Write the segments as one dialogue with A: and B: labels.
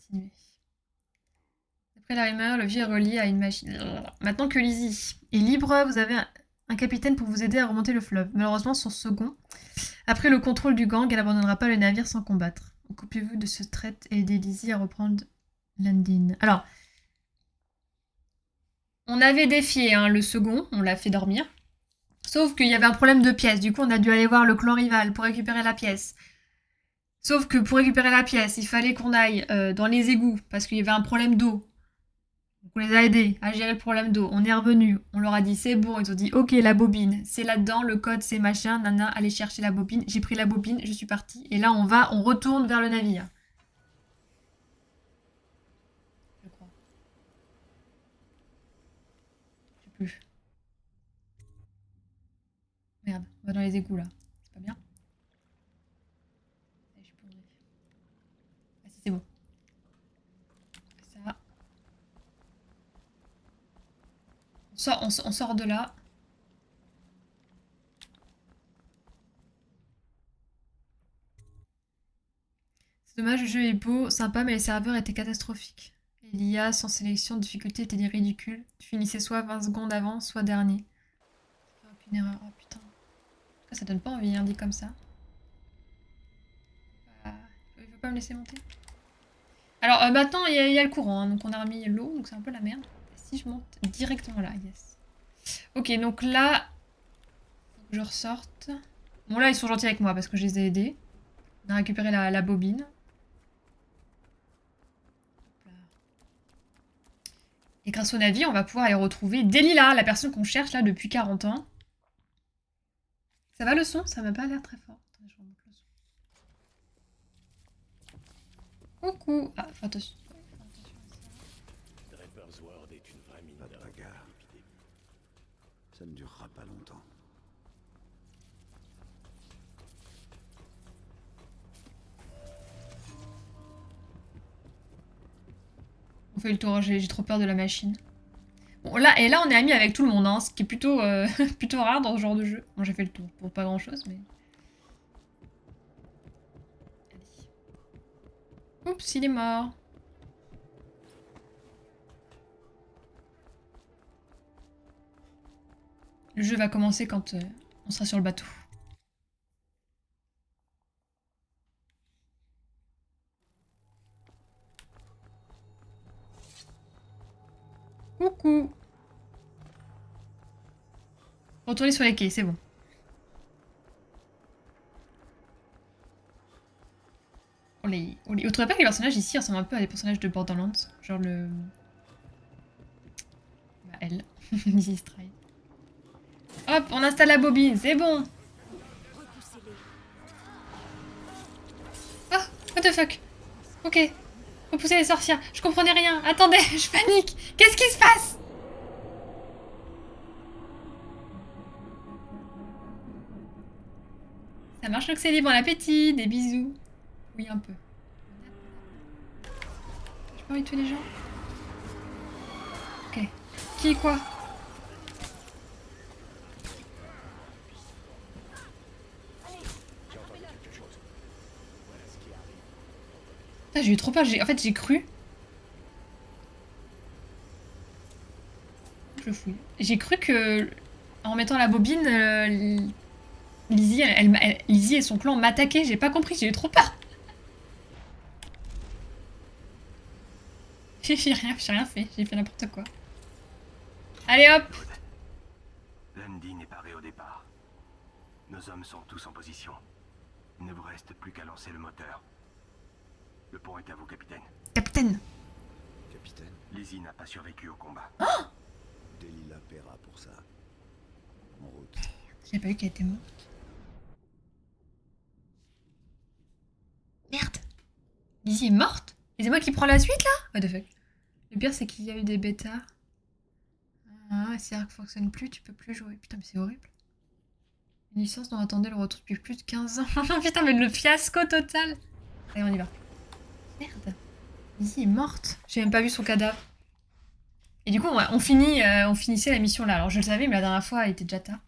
A: Continuer. Après la rumeur, le vieux est relié à une machine. Maintenant que Lizzie est libre, vous avez un capitaine pour vous aider à remonter le fleuve. Malheureusement, son second, après le contrôle du gang, elle n'abandonnera pas le navire sans combattre. Occupez-vous de ce trait et aidez Lizzie à reprendre Landin. Alors, on avait défié hein, le second, on l'a fait dormir. Sauf qu'il y avait un problème de pièce. Du coup, on a dû aller voir le clan rival pour récupérer la pièce. Sauf que pour récupérer la pièce, il fallait qu'on aille dans les égouts parce qu'il y avait un problème d'eau. Donc on les a aidés à gérer le problème d'eau. On est revenu, on leur a dit c'est bon. Ils ont dit ok, la bobine, c'est là-dedans, le code c'est machin, nana, allez chercher la bobine. J'ai pris la bobine, je suis partie. Et là, on retourne vers le navire. Je crois. Je sais plus. Merde, on va dans les égouts là. C'est pas bien. Allez, je suis plongée. Ah si, c'est bon. Ça. On sort de là. C'est dommage, le jeu est beau, sympa, mais les serveurs étaient catastrophiques. Et l'IA sans sélection de difficulté était ridicule. Tu finissais soit 20 secondes avant, soit dernier. Aucune erreur, oh putain. En tout cas, ça donne pas envie, hein, dit comme ça. Il veut pas me laisser monter. Alors maintenant, il y a le courant, hein, donc on a remis l'eau, donc c'est un peu la merde. Si je monte directement là, yes. Ok, donc là, faut que je ressorte. Bon là, ils sont gentils avec moi parce que je les ai aidés. On a récupéré la bobine. Et grâce au navire, on va pouvoir aller retrouver Delilah, la personne qu'on cherche là depuis 40 ans. Ça va le son? Ça m'a pas l'air très fort. Attendez, je remonte le son. Coucou! Ah, faut attention.
B: Draper's World est une vraie mine
C: Pas de bagarre. Ça ne durera pas longtemps.
A: On fait le tour, j'ai trop peur de la machine. Bon, là, et là, on est amis avec tout le monde, hein, ce qui est plutôt, plutôt rare dans ce genre de jeu. Bon, j'ai fait le tour pour pas grand chose, mais. Allez. Oups, il est mort. Le jeu va commencer quand on sera sur le bateau. Coucou! Retournez sur les quais, c'est bon. Vous trouvez pas que les personnages ici ressemblent un peu à des personnages de Borderlands? Genre le. Bah, elle. Lizzie Stride. Hop, on installe la bobine, c'est bon! Ah, what the fuck? Ok. Repousser les sorcières. Je comprenais rien. Attendez, je panique. Qu'est-ce qui se passe? Ça marche donc c'est libre, bon appétit. Des bisous. Oui, un peu. J'ai pas envie de tuer les gens. Ok. Qui, quoi? Putain, j'ai eu trop peur. En fait, j'ai cru. Je fouille. J'ai cru que, en mettant la bobine, Lizzie, Lizzie et son clan m'attaquaient. J'ai pas compris. J'ai eu trop peur. J'ai rien fait. J'ai fait n'importe quoi. Allez hop.
B: Landin est paré au départ. Nos hommes sont tous en position. Il ne vous reste plus qu'à lancer le moteur. Le pont est à vous, capitaine.
A: Capitaine.
C: Capitaine,
B: Lizzie n'a pas survécu au combat.
C: Delilah paiera pour ça. En route.
A: J'ai pas vu qu'elle était morte. Merde. Lizzie est morte? Et c'est moi qui prends la suite là? What the fuck? Le pire c'est qu'il y a eu des bêtas. Ah, si Arc fonctionne plus, tu peux plus jouer. Putain, mais c'est horrible. Une licence dont on attendait le retour depuis plus de 15 ans. Putain, mais le fiasco total. Allez, on y va. Merde. Lizzie est morte. J'ai même pas vu son cadavre. Et du coup, on finissait la mission là. Alors je le savais, mais la dernière fois, il était déjà tard.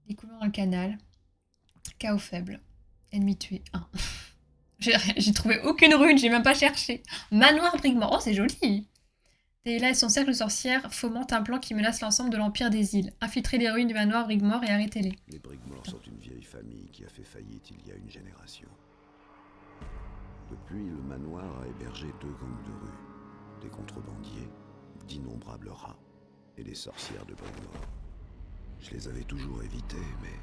A: Découvert dans le canal. Chaos faible. Ennemi tué 1. J'ai trouvé aucune rune, j'ai même pas cherché. Manoir Brigmore, oh c'est joli. Delilah et son cercle de sorcières fomentent un plan qui menace l'ensemble de l'Empire des îles. Infiltrez les ruines du manoir Brigmore et arrêtez-les.
C: Les Brigmore sont une vieille famille qui a fait faillite il y a une génération. Depuis, le manoir a hébergé 2 gangs de rue, des contrebandiers, d'innombrables rats et des sorcières de Brigmore. Je les avais toujours évités, mais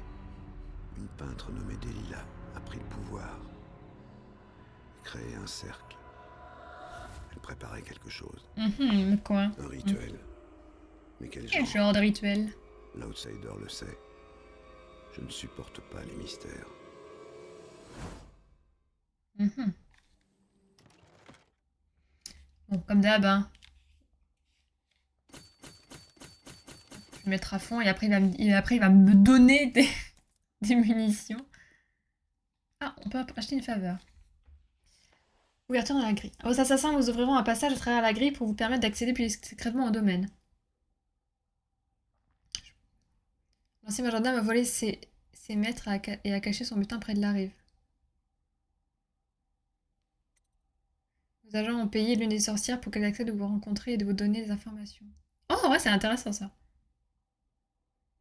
C: une peintre nommée Delilah a pris le pouvoir. Créé un cercle. Elle préparait quelque chose.
A: Quoi?
C: Un rituel. Mais quel
A: Quel
C: genre?
A: genre de rituel?
C: L'outsider le sait. Je ne supporte pas les mystères.
A: Bon, comme d'hab, hein. Je vais me mettre à fond et après il va me donner des munitions. Ah, on peut acheter une faveur. Ouverture dans la grille. Vos assassins vous ouvriront un passage à travers la grille pour vous permettre d'accéder plus discrètement au domaine. L'ancien majordome a volé ses maîtres et a caché son butin près de la rive. Vos agents ont payé l'une des sorcières pour qu'elle accède où vous rencontrez et de vous donner des informations. Oh, ouais, c'est intéressant ça.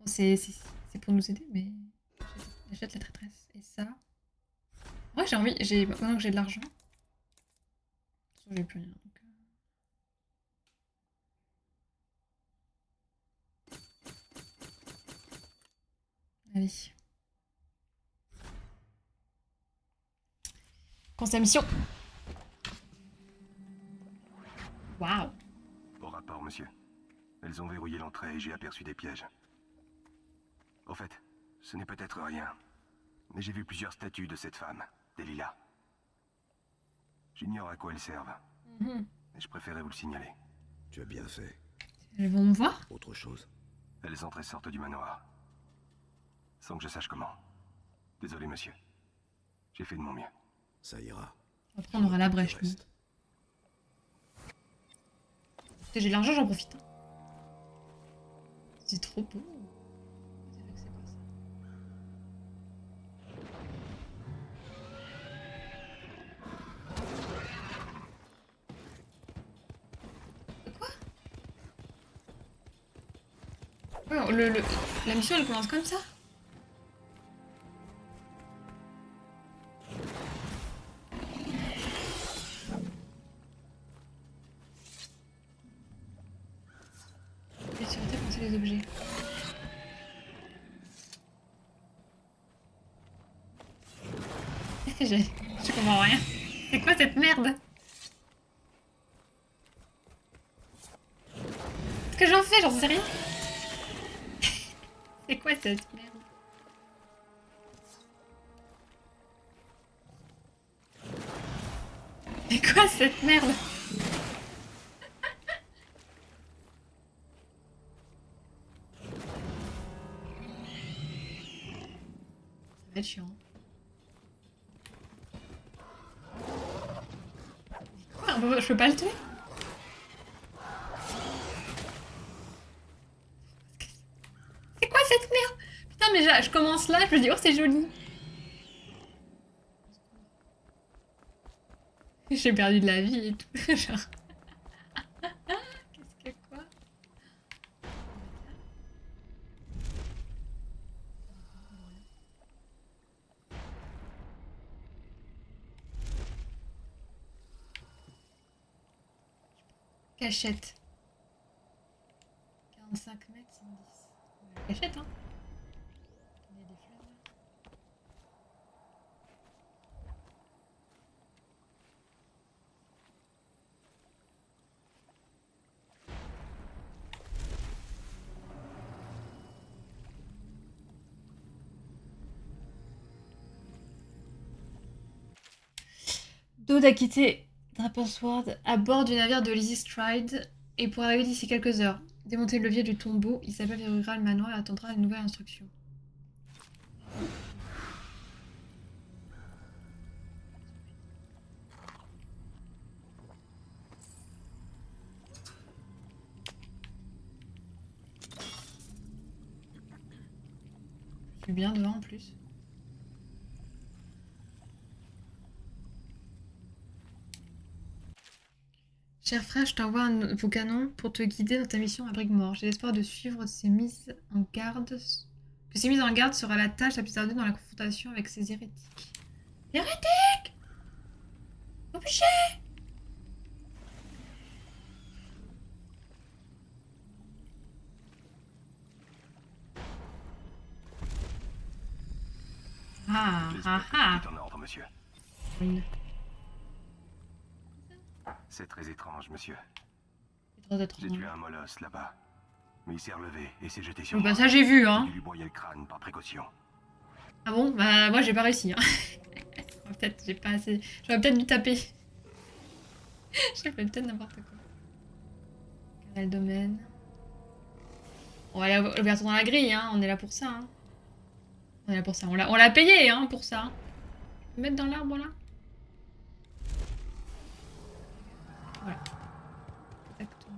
A: Bon, c'est pour nous aider, mais j'achète la traîtresse. Et ça. Ouais, j'ai envie. Maintenant que j'ai de l'argent. De toute façon, j'ai plus rien. Donc, allez. Consommation. Waouh.
B: Au rapport, monsieur. Elles ont verrouillé l'entrée et j'ai aperçu des pièges. Au fait, ce n'est peut-être rien, mais j'ai vu plusieurs statues de cette femme, Delilah. J'ignore à quoi elles servent, mais je préférais vous le signaler.
C: Tu as bien fait.
A: Elles vont me voir?
C: Autre chose?
B: Elles entrent et sortent du manoir. Sans que je sache comment. Désolé, monsieur. J'ai fait de mon mieux.
C: Ça ira.
A: Après, on aura la brèche.
C: Reste.
A: J'ai de l'argent, j'en profite. C'est trop beau. C'est vrai que c'est pas ça. Quoi? Ouais, la mission elle commence comme ça. Et sur la table, penser les objets. Je comprends rien. C'est quoi cette merde? Qu'est-ce que j'en fais? J'en sais rien. C'est quoi cette merde? C'est quoi cette merde? Ça va être chiant. Quoi? Je peux pas le tuer? C'est quoi cette merde? Putain, mais je commence là, je me dis, oh, c'est joli. J'ai perdu de la vie et tout. Genre. Qu'est-ce que quoi? Cachette. 45 mètres, 110. Cachette, hein? Il y a des fleurs là. Dode a quitté Drapersword à bord du navire de Lizzie Stride et pour arriver d'ici quelques heures. Démonter le levier du tombeau, Isabelle verrouillera le manoir et attendra une nouvelle instruction. Je suis bien devant en plus. Cher frère, je t'envoie un nouveau canon pour te guider dans ta mission à Brigmore. J'ai l'espoir de suivre ces mises en garde. Que ces mises en garde sera la tâche la plus ardue dans la confrontation avec ces hérétiques. Hérétiques! Obligé! Ah,
B: J'espère
A: ah,
B: que
A: ah.
B: tout est en ordre, monsieur.
A: Une-
B: C'est très étrange, monsieur.
A: c'est très étrange.
B: J'ai tué un molosse là-bas. Mais il s'est relevé et s'est jeté sur
A: Oui,
B: moi.
A: bah ça j'ai vu,
B: J'ai
A: hein.
B: dû lui broyer le crâne par précaution.
A: Ah bon? Bah moi j'ai pas réussi, hein. Peut-être j'ai pas assez... J'aurais peut-être dû taper. J'ai fait peut-être n'importe quoi. Quel domaine. On va l'ouverture dans la grille, hein. On est là pour ça, hein. On est là pour ça. On l'a payé, hein, pour ça. Je peux mettre dans l'arbre, là? Voilà. Exactement.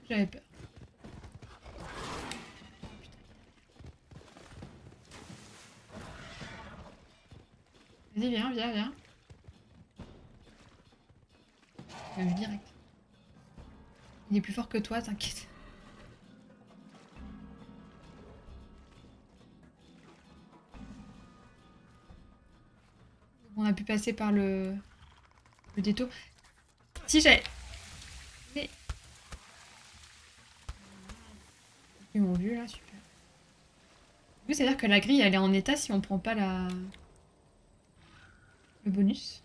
A: J'avais peur. Vas-y, viens, viens, viens. Direct. Il est plus fort que toi, t'inquiète. On a pu passer par le détour. Si j'ai... Mais... Ils m'ont vu là, super. Du coup, c'est-à-dire que la grille, elle est en état si on prend pas la... le bonus.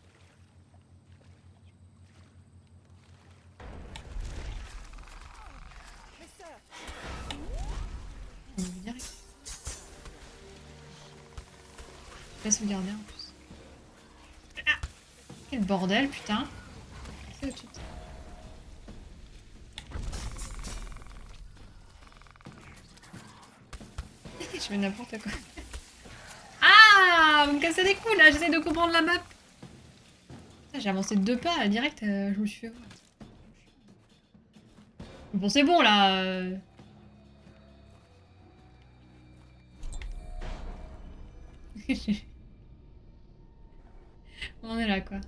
A: On va direct. Je vais sauvegarder en plus. Ah, quel bordel, putain. C'est autre chose. Je fais n'importe quoi. Ah, vous me cassez les couilles là, j'essaie de comprendre la map. J'ai avancé de 2 pas, direct, je me suis fait voir. Bon, c'est bon là. On est là quoi.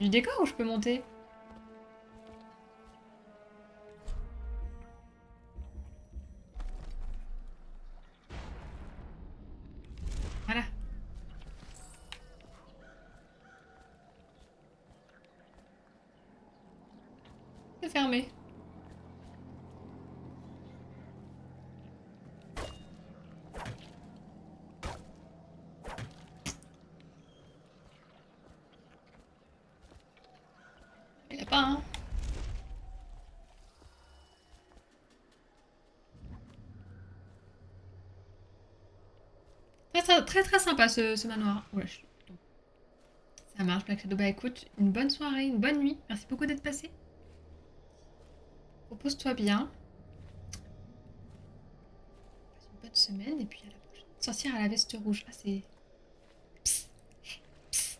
A: Du décor ou je peux monter? Voilà. C'est fermé. Il y a pas, hein. Très sympa ce manoir. Ouais, ça marche, Black Shadow. Bah écoute, une bonne soirée, une bonne nuit. Merci beaucoup d'être passé. Repose-toi bien. Passe une bonne semaine et puis à la prochaine. Sorcière à la veste rouge. Ah, c'est... Psst. Psst.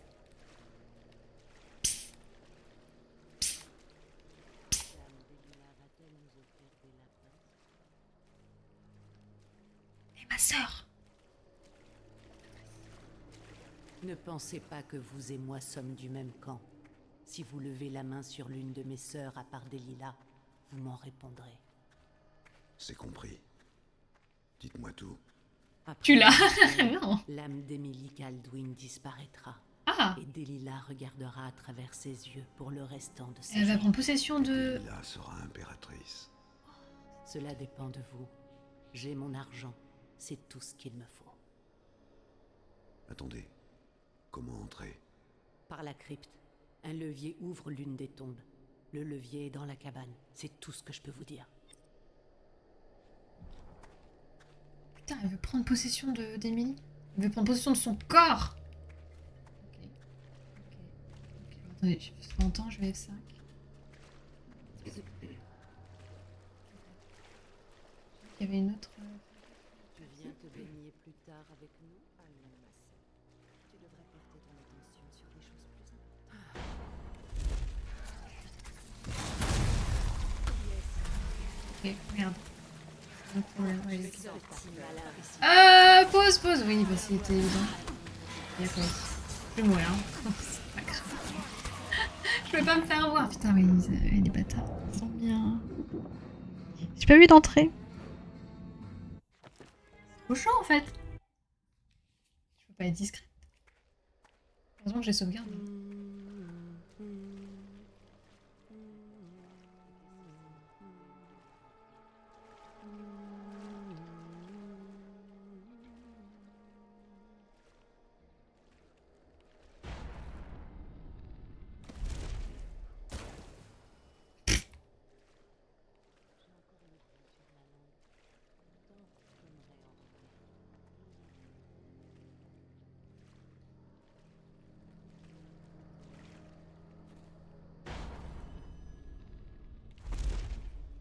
A: Et ma sœur.
D: Ne pensez pas que vous et moi sommes du même camp. Si vous levez la main sur l'une de mes sœurs à part Delilah, vous m'en répondrez.
C: C'est compris. Dites-moi tout.
D: Après
A: Tu l'as?
D: la
A: Non.
D: l'âme d'Emily Kaldwin disparaîtra.
A: Ah,
D: Et Delilah regardera à travers ses yeux pour le restant de sa
A: elle va
D: vie.
A: prendre possession de...
C: Delilah sera impératrice.
D: Cela dépend de vous. J'ai mon argent. C'est tout ce qu'il me faut.
C: Attendez. Comment entrer?
D: Par la crypte, un levier ouvre l'une des tombes. Le levier est dans la cabane. C'est tout ce que je peux vous dire.
A: Putain, elle veut prendre possession d'Emily. Elle veut prendre possession de son corps. Ok. Attendez, ça fait longtemps, je vais F5. Il y avait une autre...
D: Tu viens te baigner plus tard avec nous, Alma. Tu devrais porter ton attention sur des choses plus importantes.
A: Ok, merde. un problème. Ouais, ok.
D: Sorti malin ici.
A: Pause, pause. Oui, bah c'était évident. Et après, je vais mourir. Hein. C'est pas grave. Je vais pas me faire voir. Putain, oui, les bâtards. Ils sont bien. J'ai pas vu d'entrée. C'est trop chaud en fait. Je peux pas être discrète. Heureusement que j'ai sauvegardé.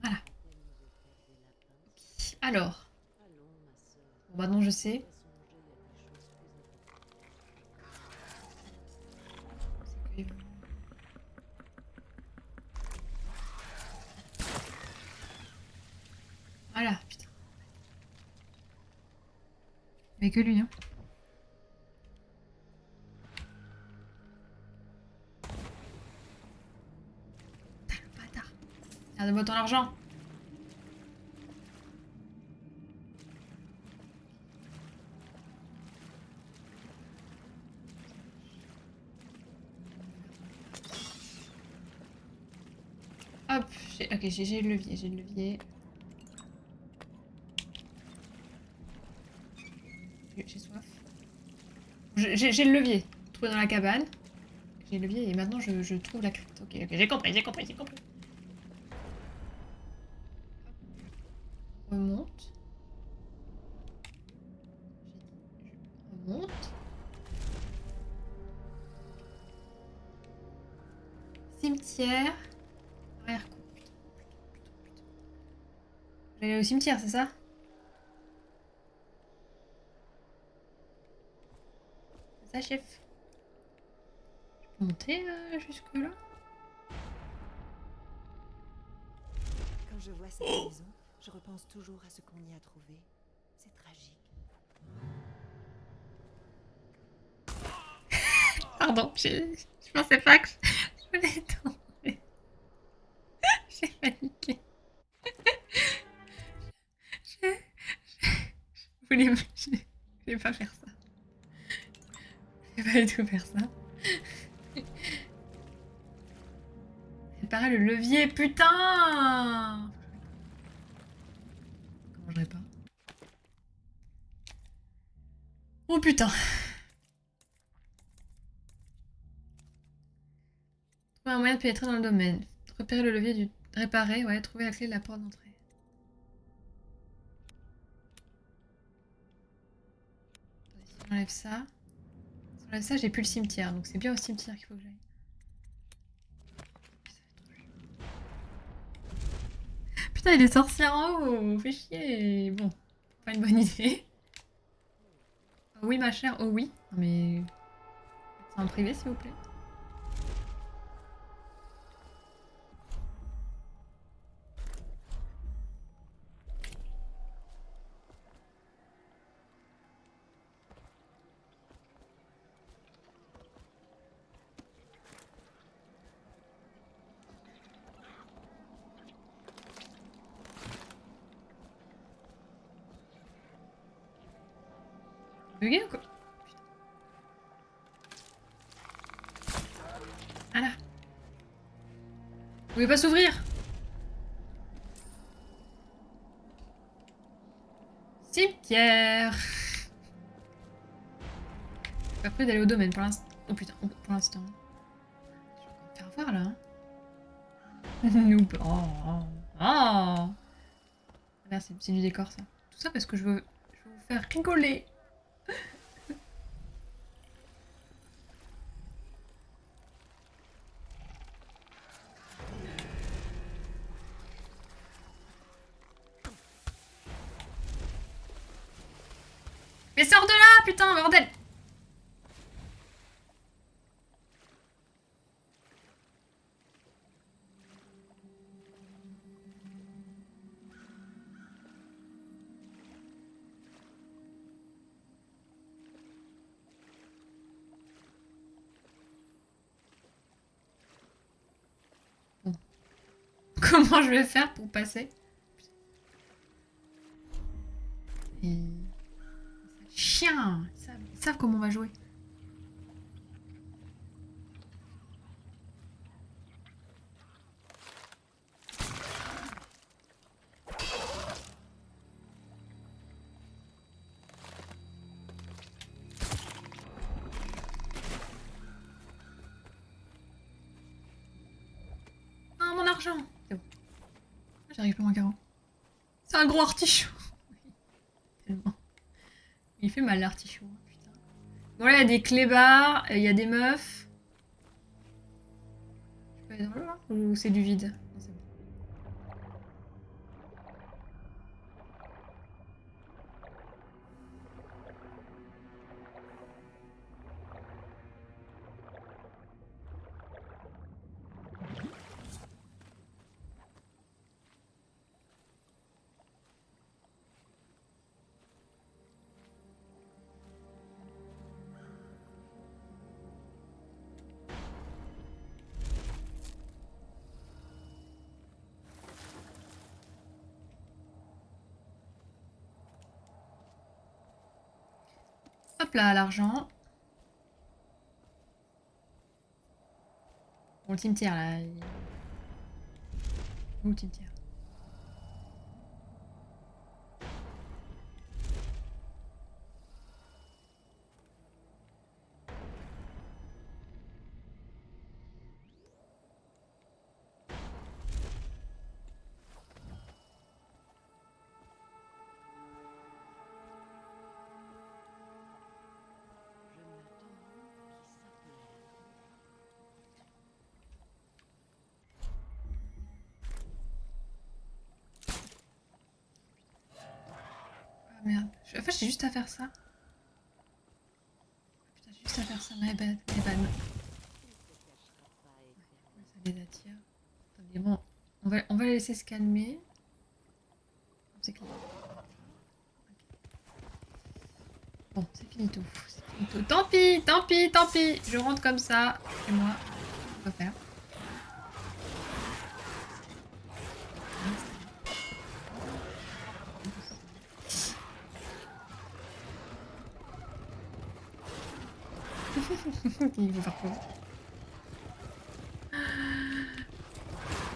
A: Voilà. Alors. Bon, bah non, je sais. C'est que- Voilà, putain. Mais que lui, hein. Putain, le bâtard. Regarde-moi ton argent. Hop, ok, j'ai le levier, j'ai le levier. J'ai soif. J'ai le levier. Trouvé dans la cabane. J'ai le levier et maintenant je trouve la crypte. Ok, ok, j'ai compris, j'ai compris, j'ai compris. Remonte. Je remonte. Cimetière. Arrière-cour. Putain, putain. Je vais aller au cimetière, c'est ça? C'est ça, chef? Je peux monter jusque-là?
E: Quand je vois cette maison, je repense toujours à ce qu'on y a trouvé. C'est tragique.
A: Pardon, je pensais pas que je voulais tomber. J'ai paniqué. Je je voulais pas faire ça. Je vais pas du tout faire ça. Réparer le levier, putain! Comment je répare? Oh putain! Trouver un moyen de pénétrer dans le domaine. Repérer le levier du... Réparer, ouais, trouver la clé de la porte d'entrée. Si j'enlève ça... Si j'enlève ça, j'ai plus le cimetière, donc c'est bien au cimetière qu'il faut que j'aille. Putain, il y a des sorcières en haut! Fais chier! Bon, pas une bonne idée. Oh oui, ma chère, oh oui. Non mais... C'est en privé, s'il vous plaît. Bugué ou quoi? Ah là! Vous pouvez pas s'ouvrir! Cimetière! Pas près d'aller au domaine pour l'instant. Oh putain, pour l'instant. Je vais encore me faire voir là. Hein. Noob. Oh, oh, oh. Là, c'est du décor ça. Tout ça parce que je veux vous faire rigoler. Mais sors de là, putain, bordel! comment je vais faire pour passer. Et... Chien, ils savent comment on va jouer. Ah, mon argent. C'est bon. J'arrive plus mon carreau. C'est un gros artichaut. Tellement. Il fait mal l'artichaut. Putain. Bon là il y a des clébards, il y a des meufs. Je peux aller dans l'eau là? Ou c'est du vide? Non, c'est bon. Hop là, l'argent. Bon, le cimetière là. Où le cimetière? Ah merde. En fait, j'ai juste à faire ça. Putain, j'ai juste à faire ça. My bad. My bad. Ça les attire. Attendez, bon. On va les laisser se calmer. C'est clair. Bon, c'est fini tout. C'est fini tout. Tant pis, tant pis, tant pis. Je rentre comme ça. C'est moi. On va faire. Il veut faire quoi?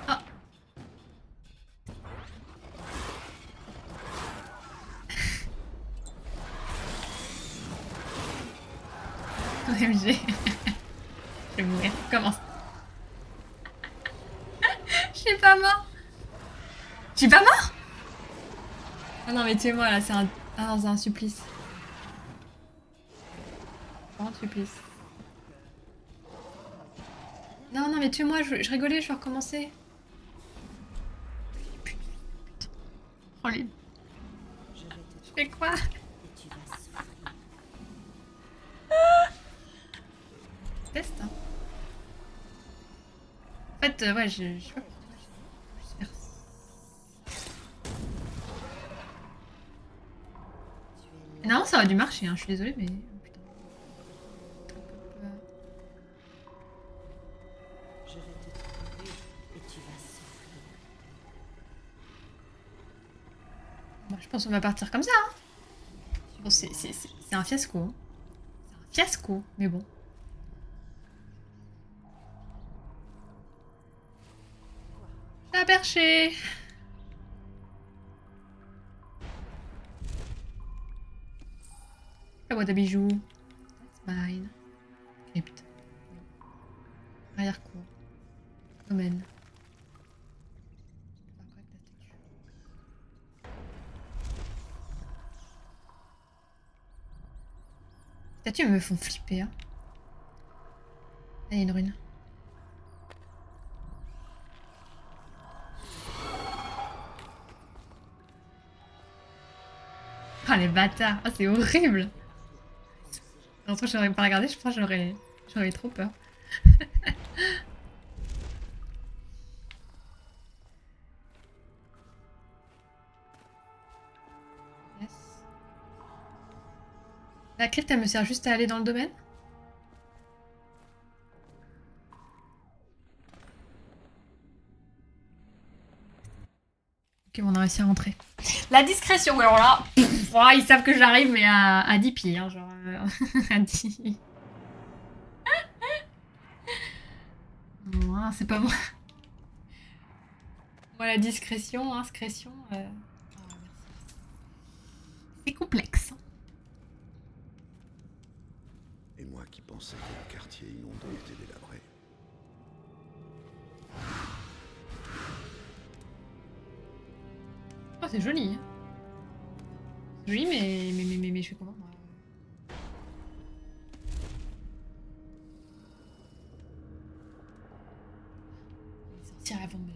A: Ah. OMG. Je vais mourir. Commence. Je suis pas mort. Je suis pas mort. Ah non mais tuez-moi là, c'est un... Ah non, c'est un supplice. Vraiment supplice. Non, non, mais tuez-moi, je rigolais, je vais recommencer. Putain. Oh les...
E: Je vais te
A: Je fais quoi?
E: et tu vas souffrir.
A: Test, hein. En fait, ouais, je sais pas pourquoi je vais juste faire ça.
E: Tu es là.
A: Non, ça aurait dû marcher, hein, je suis désolée, mais... oh, putain.
E: Je vais te trouver et tu vas souffrir.
A: Bon, je pense qu'on va partir comme ça, hein. Bon, c'est un fiasco, hein. C'est un fiasco, mais bon. La perché. La boîte à bijoux. That's mine. Crypte. Arrière-cour. Domaine. Faire correct la statue. Les statues me font flipper, hein. Ah, il y a une rune. Ah les bâtards, ah c'est horrible. En tout cas, j'aurais pas regardé, je pense que j'aurais eu trop peur. Yes. La crypte, elle me sert juste à aller dans le domaine. réussi à rentrer. La discrétion, alors là, ouais, ils savent que j'arrive, mais à 10 pieds, hein, genre à 10. Non, c'est pas moi. Moi, la discrétion, inscription, merci. C'est complexe.
C: Et moi qui pensais que le quartier inondé était délabré.
A: Oh, c'est joli. Hein. C'est joli, mais je fais comment moi Les sorcières, elles vont me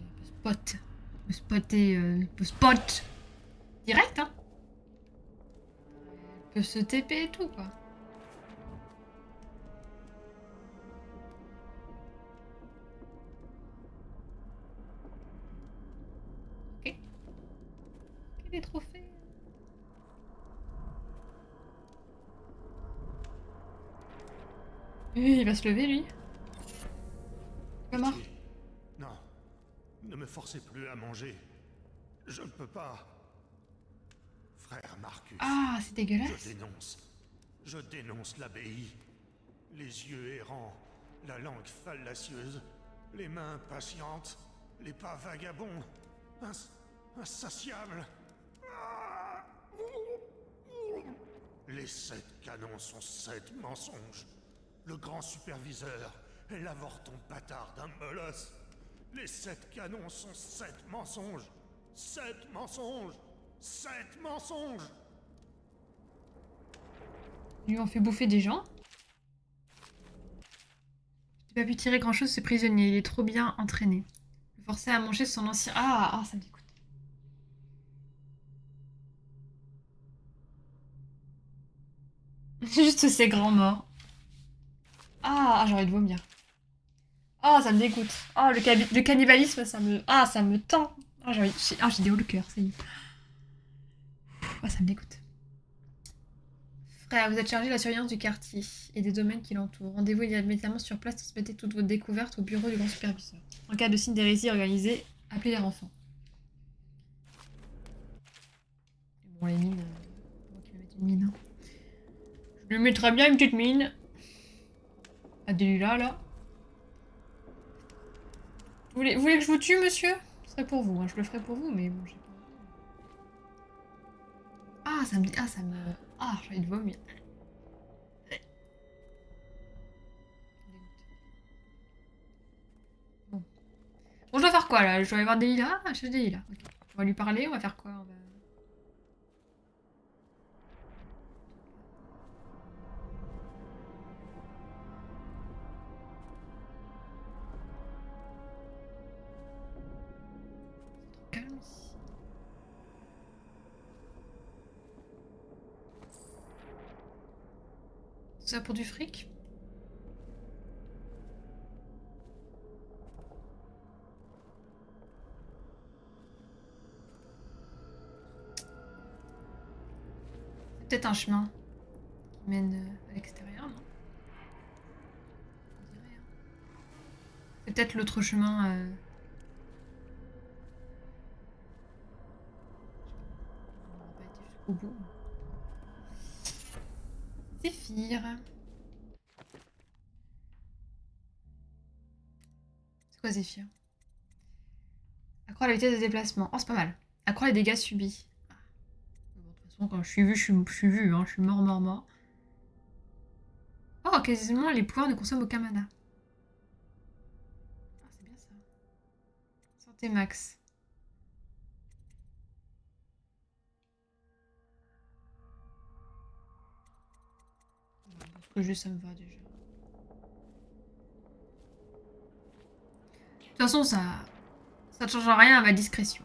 A: spotter, me spot direct, hein. Peut se TP et tout, quoi. Ok. Quel est trophée? Il va se lever, lui. Comment?
F: Pitié. Non. Ne me forcez plus à manger. Je ne peux pas. Frère Marcus.
A: Ah, c'est dégueulasse.
F: Je dénonce. Je dénonce l'abbaye. Les yeux errants, la langue fallacieuse, les mains patientes, les pas vagabonds, insatiables. Les 7 canons sont 7 mensonges. Le grand superviseur est l'avorton bâtard d'un molosse. Les 7 canons sont 7 mensonges. 7 mensonges. 7 mensonges.
A: Ils lui ont fait bouffer des gens. J'ai pas pu tirer grand chose de ce prisonnier, il est trop bien entraîné. Le forcer à manger son ancien. Ah, ça me dégoûte. Juste ces grands morts. J'ai envie de vomir. Ça me dégoûte. Le cannibalisme, ça me tend. J'ai des hauts le cœur, ça y est. Ça me dégoûte. Frère, vous êtes chargé de la surveillance du quartier et des domaines qui l'entourent. Rendez-vous immédiatement sur place, transmettez toutes vos découvertes au bureau du grand superviseur. En cas de signe d'hérésie organisée, appelez les renforts. Bon, les mines... Moi qui vais mettre une mine. Hein. Je lui mettrais bien une petite mine. À Delila, là. Vous voulez que je vous tue, monsieur? Ce serait pour vous, hein. Je le ferai pour vous, mais bon, j'ai pas envie. Ça me... j'ai envie de vomir. Bon, je dois faire quoi, là? Je dois aller voir Delila? Chez Delila. Ok. On va lui parler, on va faire quoi? Calme ici. Tout ça pour du fric? C'est peut-être un chemin qui mène à l'extérieur, non? On dirait, hein. C'est peut-être l'autre chemin. On n'a pas été jusqu'au bout. Zéphyr. C'est quoi Zéphyr? Accroît la vitesse de déplacement. Oh, c'est pas mal. Accroît les dégâts subis. Bon, de toute façon, quand je suis vue, je suis vue. Hein. Je suis mort. Oh, quasiment les pouvoirs ne consomment aucun mana. C'est bien ça. Santé max. Parce que juste ça me va déjà. De toute façon, ça ne change rien à ma discrétion.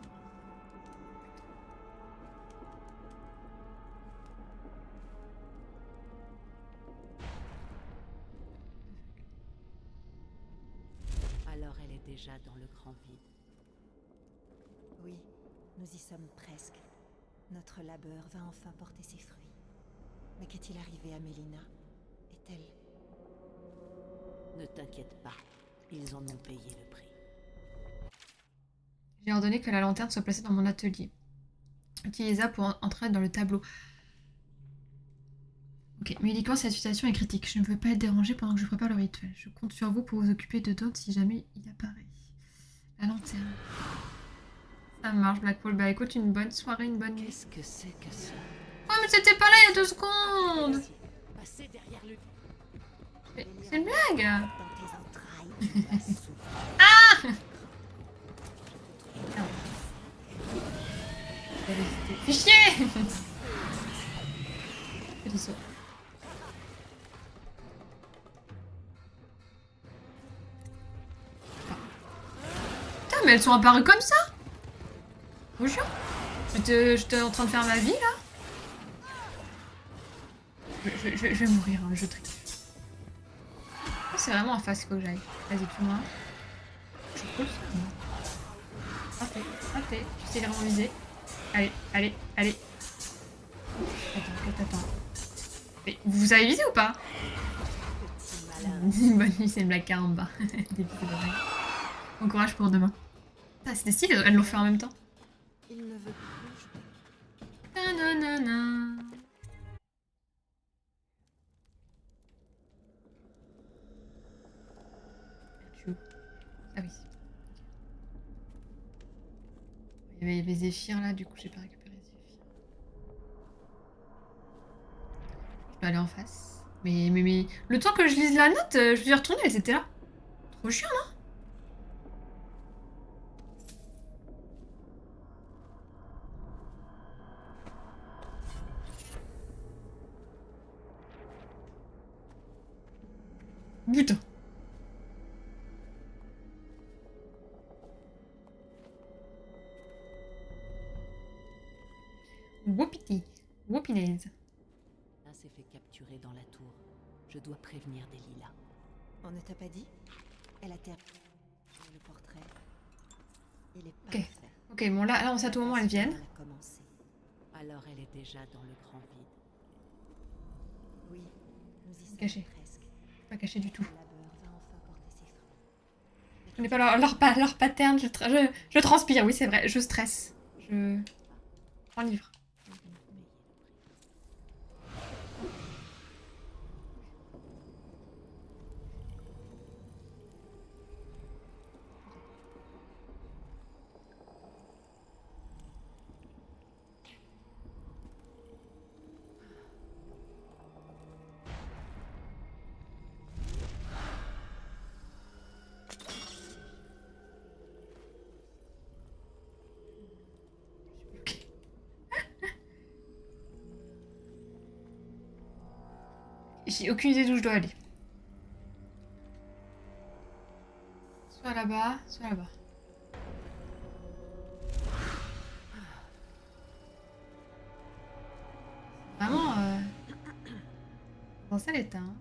D: Alors elle est déjà dans le grand vide.
E: Oui, nous y sommes presque. Notre labeur va enfin porter ses fruits. Mais qu'est-il arrivé à Mélina? Est-elle...
D: Ne t'inquiète pas, ils en ont payé le prix.
A: J'ai ordonné que la lanterne soit placée dans mon atelier. Utilisez ça pour entrer dans le tableau. Ok, Mélican, cette situation est critique. Je ne veux pas être dérangée pendant que je prépare le rituel. Je compte sur vous pour vous occuper de Dawn si jamais il apparaît. La lanterne. Ça marche, Blackpool. Bah écoute, une bonne soirée, une bonne nuit.
D: Qu'est-ce que c'est que ça?
A: Oh, mais c'était pas là il y a 2 secondes!
D: Passez derrière le...
A: C'est une blague!
E: Dans tes entrailles, tu vas souffrir.
A: Fais chier! Petit saut. Putain, mais elles sont apparues comme ça! Bonjour! J'étais en train de faire ma vie là? Je vais mourir, hein, je triche. C'est vraiment en face qu'il faut que j'aille. Vas-y, tue-moi. Je pousse. Raté, raté. Tu sais vraiment viser. Allez, allez, allez. Attends. Mais vous avez visé ou pas? Bonne nuit, c'est une blague caramba. Des petits blagues. Bon courage pour demain. Ah, c'était stylé, elles l'ont fait en même temps.
E: Il ne veut plus jouer.
A: Nanana. Ah oui. Il y avait Zéphyr là, du coup j'ai pas récupéré Zéphyr. Je peux aller en face. Mais le temps que je lise la note, je suis retournée, elles étaient là. Trop chiant, non? Putain. Whoopity. Whoopinaise.
D: Là, s'est fait capturer dans la tour. Je dois prévenir Delilah.
E: On ne t'a pas dit? Elle a terminé le portrait. Il est
A: Ok.
E: parfait.
A: Ok, bon là on sait à tout moment elles viennent.
E: Elle a commencé.
D: Alors elle est déjà dans le grand vide.
E: Oui, nous y sommes
A: Caché.
E: presque.
A: Pas caché du tout.
E: Le labeur va enfin porter ses fruits.
A: Je connais pas leur pattern, je transpire, oui c'est vrai, je stresse. Je prends le livre. J'ai aucune idée d'où je dois aller. Soit là-bas, soit là-bas. Vraiment, dans sale état. Hein.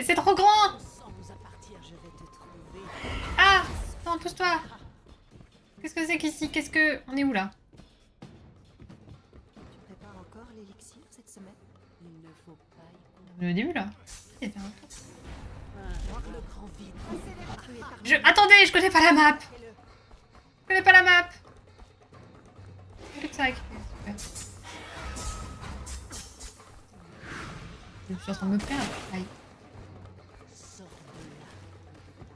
A: C'est trop grand!
D: Sans à partir,
E: Je vais te trouver.
A: Ah! Non, pousse-toi! Qu'est-ce que c'est qu'ici? Qu'est-ce que... On est où là?
E: Tu prépares encore l'élixir cette semaine?
D: il ne faut pas y
A: On est au début là. Il y a fait un tour.
D: couper. Le grand vide.
A: Attendez, je connais pas la map! Je connais pas la map! Ça, super. Je suis en train de me perdre. Aïe.
D: Sors de là.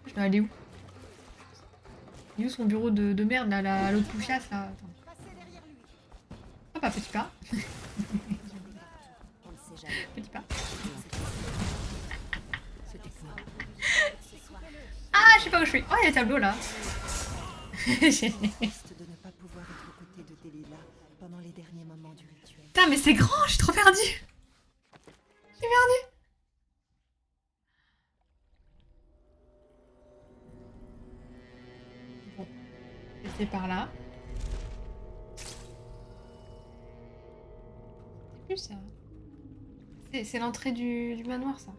A: Je dois aller où? Il est où son bureau de merde là, l'autre poufiasse là? Attends. Ah bah petit pas.
E: On ne sait jamais.
A: Petit pas.
D: C'était quoi?
A: Ah, je sais pas où je suis. Oh, il y a le tableau là.
E: Triste de ne pas pouvoir être aux côtés de Delilah pendant les derniers moments du rituel.
A: Putain, mais c'est grand, je suis trop perdue. J'ai perdu. Bon, c'est par là. C'est plus ça. C'est l'entrée du manoir, ça.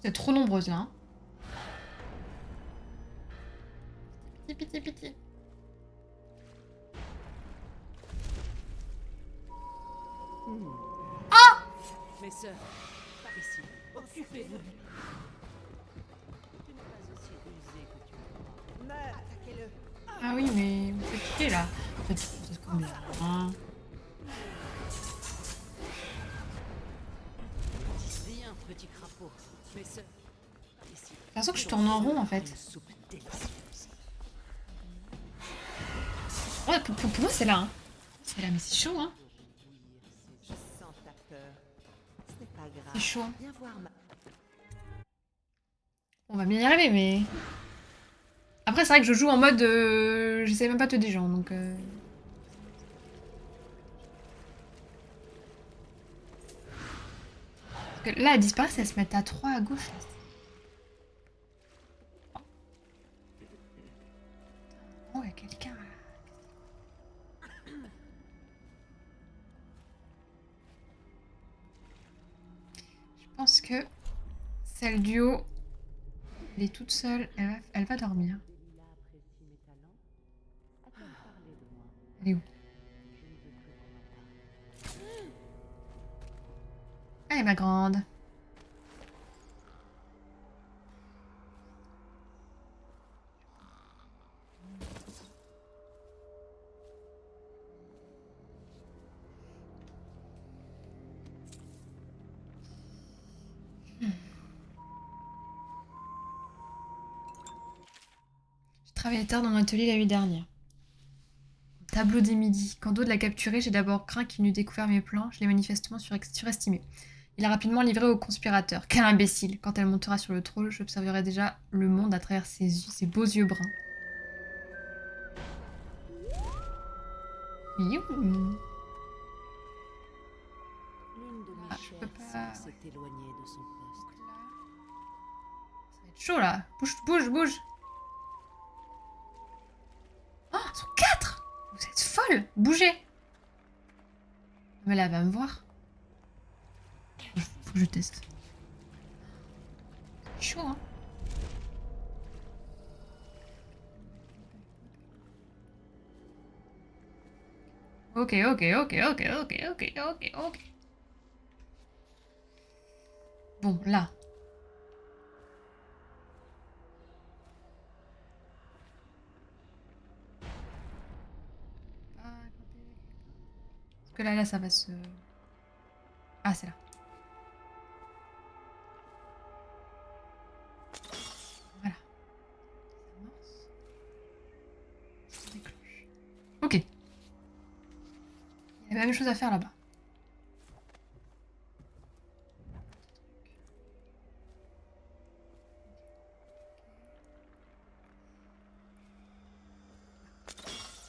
A: Vous êtes trop nombreuses là. Hein. Pitié, pitié, pitié.
D: Mes sœurs, par ici. Occupez-vous. Tu n'es pas aussi rusé que tu le crois.
E: Meurs, attaquez-le.
A: Ah oui, mais vous faites chier là. Vous faites combien hein.
D: Viens, petit crapaud. Mes sœurs, par ici.
A: J'ai l'impression que je tourne en rond en fait.
D: Une soupe délicieuse.
A: Ouais, pour moi c'est là. Hein. C'est là, mais c'est chaud hein.
E: Je sens ta peur. Ce n'est pas grave.
A: C'est chaud.
E: Viens voir ma...
A: On va bien y arriver, mais. Après, c'est vrai que je joue en mode. J'essaie même pas de tuer des gens, donc. Parce que là, elles disparaissent, elles se mettent à 3 à gauche. Oh, il y a quelqu'un là. Je pense que celle du haut, elle est toute seule, elle va dormir.
D: Delilah apprécie mes talents. A-t-elle parlé de moi?
A: Elle est où?
D: Je ne veux plus qu'on en parle.
A: Allez, ma grande. J'ai travaillé tard dans mon atelier la nuit dernière. Tableau des midis. Quand Aude l'a capturé, j'ai d'abord craint qu'il n'eût découvert mes plans. Je l'ai manifestement surestimé. Il a rapidement livré au conspirateur. Quel imbécile! Quand elle montera sur le trône, j'observerai déjà le monde à travers ses beaux yeux bruns. Youhou.
D: L'une de mes
A: Ah, je peux
D: chères
A: pas-
D: sœurs s'est éloignée de son poste.
A: Ça va être chaud là. Bouge, bouge, bouge. Oh, ils sont 4! Vous êtes folle! Bougez! Mais là, elle va me voir. Faut que je teste. C'est chaud, hein? Ok, ok, ok, ok, ok, ok, ok, ok. Bon, là. Parce que là, ça va se... Ah, c'est là. Voilà. Ça amorce. Ça déclenche. Ok. Il y a la même chose à faire là-bas.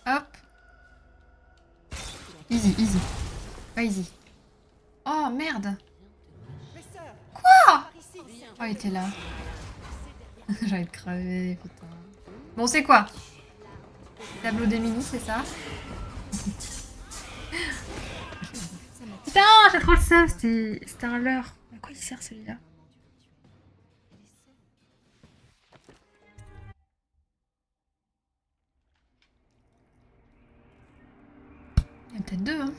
A: Hop. Easy, easy. Pas easy. Oh, merde.
E: Mes sœurs!
A: Quoi?
E: Par ici!
A: Oh, il était là. J'ai envie de crever, putain. Bon, c'est quoi? Tableau des minis, c'est ça? Putain, j'ai trop le seum, c'était un leurre. À quoi il sert celui-là? Il y en a peut-être deux, hein.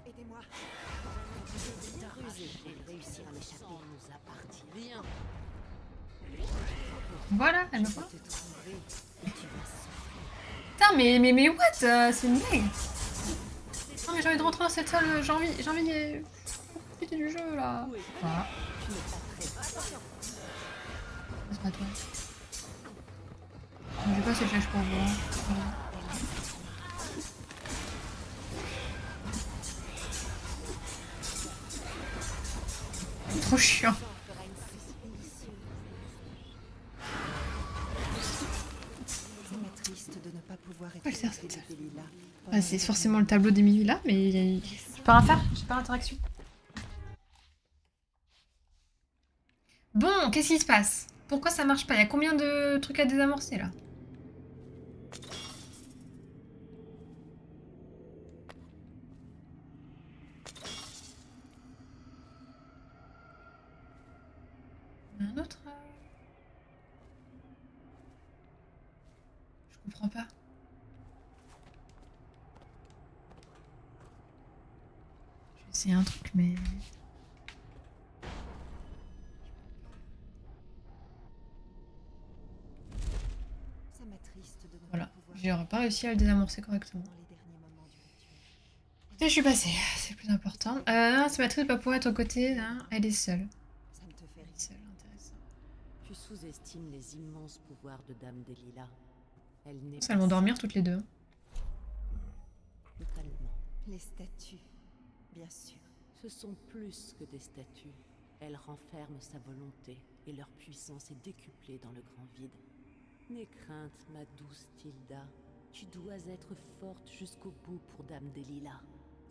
E: Aidez-moi!
D: Rusé et réussir à m'échapper nous appartient. Viens,
A: Voilà, elle me voit.
D: te trouver. Tu vas souffrir.
A: Putain, mais what? C'est une blague. Non, mais j'ai envie de rentrer dans cette salle, j'ai envie de profiter du jeu, là. Voilà.
D: Tu n'es pas prêt.
A: C'est pas toi. J'ai pas cette flèche pour vous. Hein. Voilà. Trop chiant.
E: Ça m'est triste de ne pas pouvoir
A: Ouais, c'est
E: exploiter
A: ça.
E: les Delilah.
A: Ouais, c'est forcément le tableau d'Emily là, mais je peux rien faire, j'ai pas d'interaction. Bon, qu'est-ce qui se passe? Pourquoi ça marche pas? Il y a combien de trucs à désamorcer là? Je comprends pas. Je vais essayer un truc, mais...
E: Ça m'attriste de ne
A: Voilà,
E: pas pouvoir
A: j'aurais pas réussi à le désamorcer correctement.
E: dans les derniers moments du rituel.
A: Écoutez, je suis passée, c'est le plus important. Non, c'est ma triste de pas pouvoir être aux côtés, hein. Elle est seule.
E: Ça ne te fait
A: Elle est
E: rien.
A: seule, intéressant.
D: Tu sous-estimes les immenses pouvoirs de Dame des Lilas. Elle n'est
A: Ça, elles vont dormir toutes les deux.
D: totalement.
E: Les statues, bien sûr.
D: Ce sont plus que des statues. Elles renferment sa volonté et leur puissance est décuplée dans le grand vide. N'aie crainte, ma douce Tilda. Tu dois être forte jusqu'au bout pour Dame des Lilas.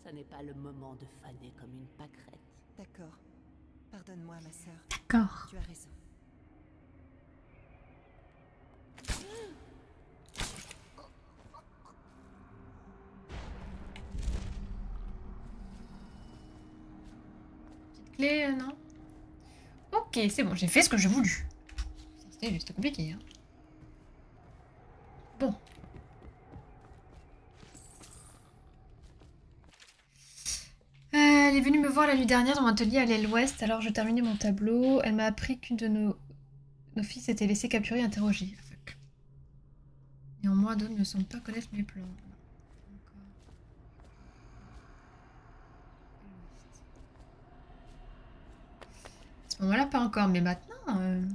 D: Ça n'est pas le moment de faner comme une pâquerette.
E: D'accord. Pardonne-moi, ma sœur.
A: D'accord.
E: Tu as raison.
A: Petite clé, non? Ok, c'est bon, j'ai fait ce que j'ai voulu. C'était juste compliqué, hein. Bon. Elle est venue me voir la nuit dernière dans mon atelier à l'aile ouest, alors je terminais mon tableau. Elle m'a appris qu'une de nos filles s'était laissée capturer et interroger. Ah, fuck. Néanmoins, d'autres ne semblent pas connaître mes plans. Encore. À ce moment-là, pas encore, mais maintenant... Attends,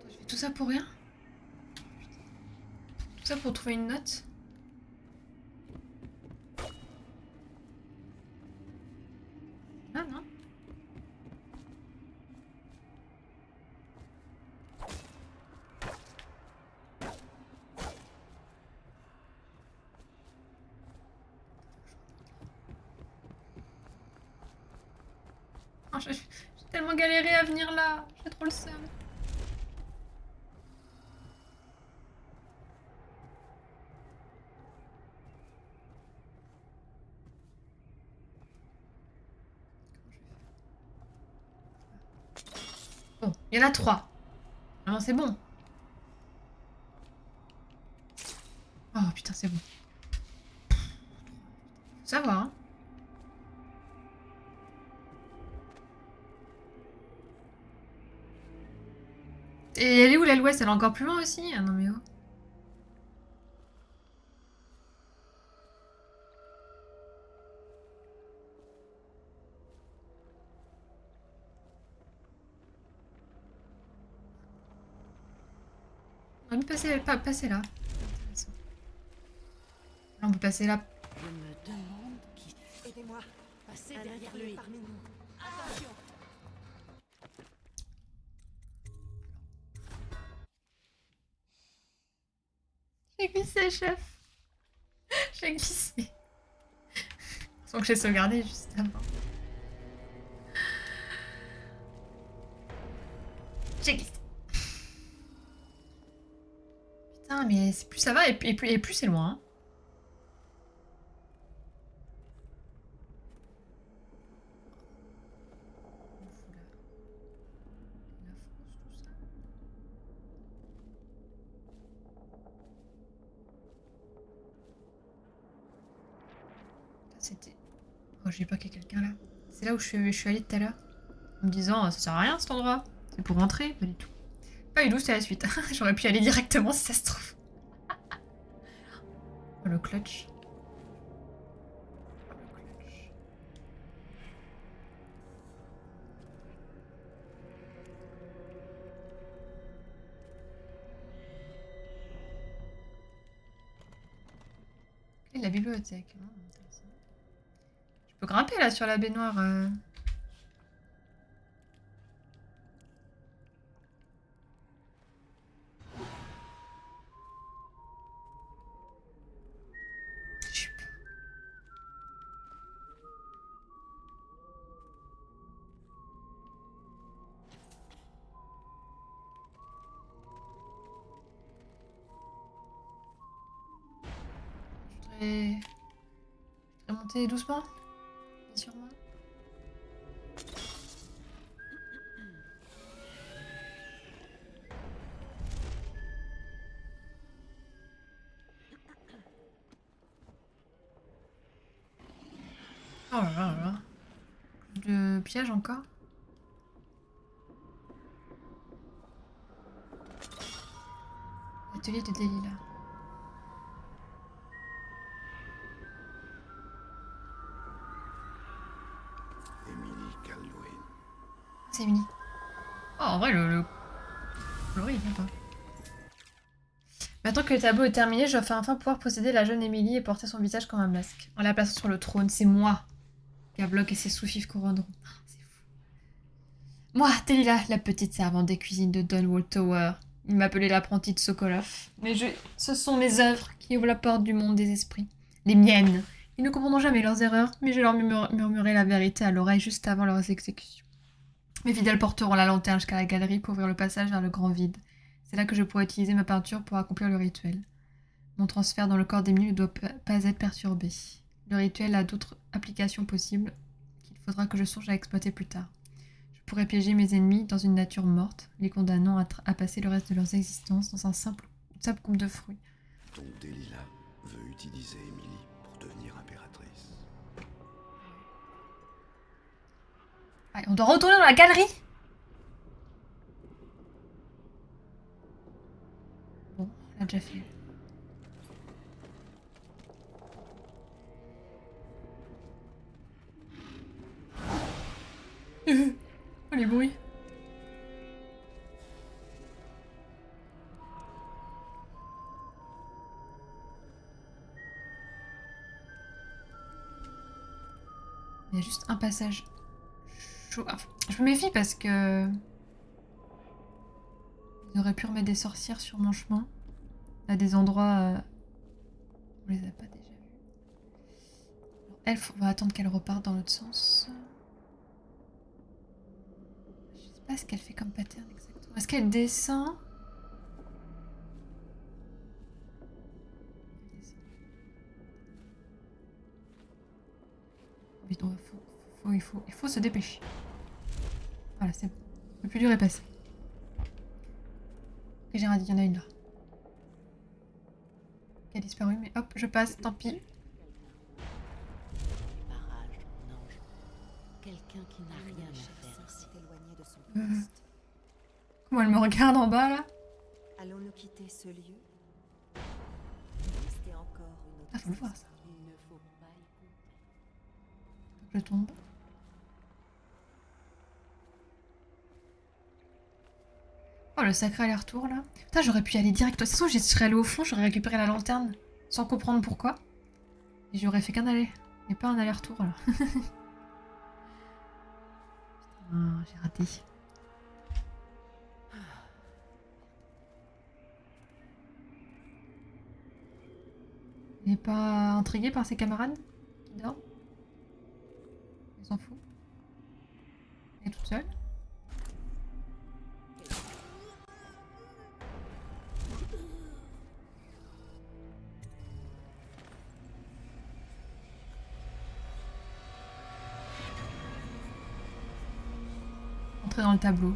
A: je fais tout ça pour rien? Tout ça pour trouver une note? Ah non? Oh, j'ai tellement galéré à venir là. J'ai trop le seum. Bon, il y en a 3. Alors c'est bon. Oh putain, c'est bon. Ça va, hein. Et elle est où l'aile ouest? Elle est encore plus loin aussi? Ah non mais oh. On peut passer là. Intéressant. Là, on peut passer là.
D: Je me demande qui
E: Aidez-moi.
D: passait
E: Un
D: derrière
E: inconnu
D: lui.
E: parmi nous.
D: Attention!
A: J'ai glissé, chef. J'ai glissé. Sans que j'ai sauvegardé juste avant. J'ai glissé. Putain, mais plus ça va et plus c'est loin. Hein. C'était... Oh, j'ai pas qu'il y a quelqu'un là. C'est là où je suis allée tout à l'heure. En me disant, ça sert à rien cet endroit. C'est pour rentrer. Pas du tout. Pas du tout, c'est la suite. J'aurais pu y aller directement si ça se trouve. Oh, le clutch. Et la bibliothèque. Oh, intéressant. Je peux grimper là sur la baignoire. Super. Je voudrais monter doucement, bien sûrement. Oh là là là là. De pièges encore. Atelier de Delilah.
C: Emily Caldwin.
A: C'est Emily. Oh, en vrai, le coloris est sympa. Maintenant que le tableau est terminé, je vais enfin pouvoir posséder la jeune Emily et porter son visage comme un masque. En la plaçant sur le trône, c'est moi qu'Ablock et ses sous-fifs couronneront. C'est fou. Moi, Delilah, la petite servante des cuisines de Dunwall Tower. Il m'appelait l'apprentie de Sokolov. Mais ce sont mes œuvres qui ouvrent la porte du monde des esprits. Les miennes. Ils ne comprendront jamais leurs erreurs, mais je leur murmurerai la vérité à l'oreille juste avant leurs exécutions. Mes fidèles porteront la lanterne jusqu'à la galerie pour ouvrir le passage vers le grand vide. C'est là que je pourrai utiliser ma peinture pour accomplir le rituel. Mon transfert dans le corps d'Emily ne doit pas être perturbé. Le rituel a d'autres applications possibles qu'il faudra que je songe à exploiter plus tard. Je pourrais piéger mes ennemis dans une nature morte, les condamnant à passer le reste de leur existence dans un simple coupe de fruits.
C: Donc Delilah veut utiliser Emily pour devenir impératrice.
A: Allez, on doit retourner dans la galerie. Bon, on l'a déjà fait. Oh les bruits. Il y a juste un passage chaud. Enfin, je me méfie parce que ils auraient pu remettre des sorcières sur mon chemin à des endroits on les a pas déjà vus. Alors, elle, on va attendre qu'elle reparte dans l'autre sens. Je sais pas ce qu'elle fait comme pattern exactement. Est-ce qu'elle descend? Mais non, il faut se dépêcher. Voilà, c'est bon. Le plus dur est passé. Ok, j'ai radis, il y en a une là. Qui a disparu, mais hop, je passe, tant pis.
D: Barrage, mon ange. Quelqu'un qui n'a rien à faire ici.
E: s'est éloigné de son poste.
A: Comment elle me regarde en bas là?
E: Allons-nous quitter ce lieu? Rester encore une autre
A: Ah, faut le voir ça.
D: Il ne faut pas y compter.
A: Je tombe. Oh, le sacré aller-retour là. Putain, j'aurais pu y aller direct. De toute façon, je serais allée au fond, j'aurais récupéré la lanterne sans comprendre pourquoi. Et j'aurais fait qu'un aller. Et pas un aller-retour là. Putain, j'ai raté. Il n'est pas intrigué par ses camarades qui dorment? Il s'en fout. Elle est toute seule. Entrer dans le tableau.